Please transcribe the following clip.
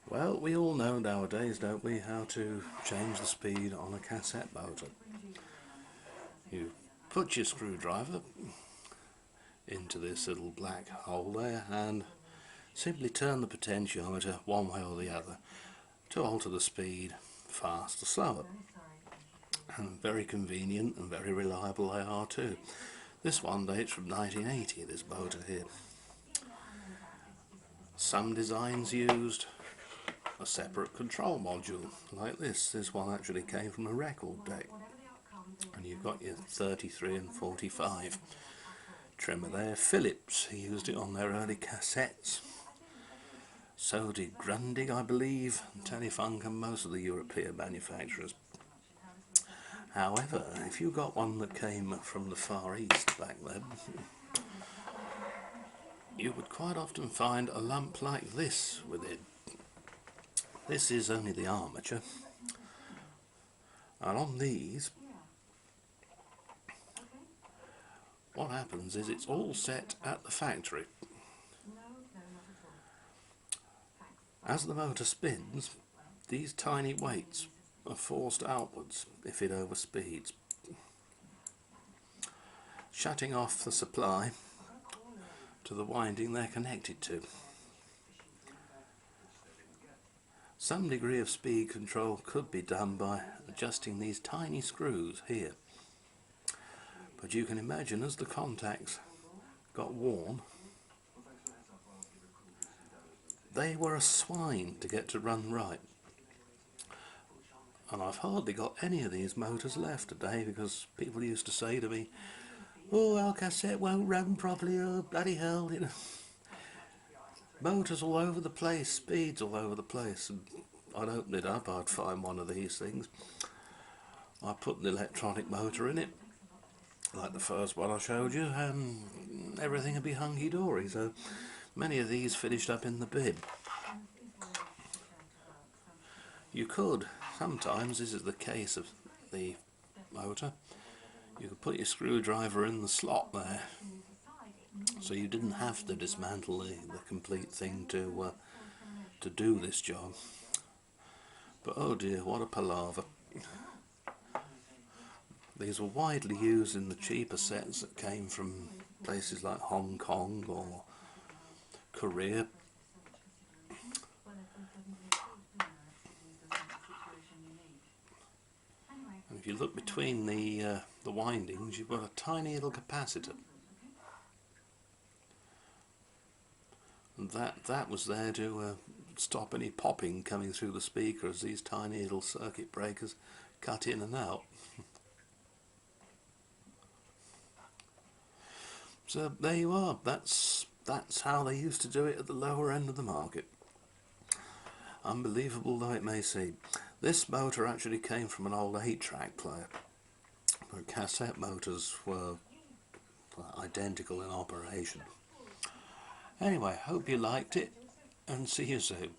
Well, we all know nowadays, don't we, how to change the speed on a cassette motor. You put your screwdriver into this little black hole there and simply turn the potentiometer one way or the other to alter the speed, fast or slower. And very convenient and very reliable they are too. This one dates from 1980, this motor here. Some designs used a separate control module like this. This one actually came from a record deck, and you've got your 33 and 45 trimmer there. Philips used it on their early cassettes. So did Grundig, I believe, and Telefunk and most of the European manufacturers. However, if you got one that came from the Far East back then, you would quite often find a lump like this with it. This is only the armature, and on these what happens is it's all set at the factory. As the motor spins, these tiny weights are forced outwards if it overspeeds, shutting off the supply to the winding they're connected to. Some degree of speed control could be done by adjusting these tiny screws here, but you can imagine as the contacts got worn, they were a swine to get to run right. And I've hardly got any of these motors left today because people used to say to me, "Oh, our cassette won't run properly, oh bloody hell," you know. Motors all over the place, speeds all over the place, and I'd open it up, I'd find one of these things. I put an electronic motor in it, like the first one I showed you, and everything would be hunky-dory, so many of these finished up in the bin. You could, sometimes, this is the case of the motor, you could put your screwdriver in the slot there, so you didn't have to dismantle the complete thing to do this job. But oh dear, what a palaver. These were widely used in the cheaper sets that came from places like Hong Kong or Korea. And if you look between the windings, you've got a tiny little capacitor. And that was there to stop any popping coming through the speaker as these tiny little circuit breakers cut in and out. So there you are, that's how they used to do it at the lower end of the market. Unbelievable though it may seem. This motor actually came from an old 8-track player, but cassette motors were identical in operation. Anyway, hope you liked it, and see you soon.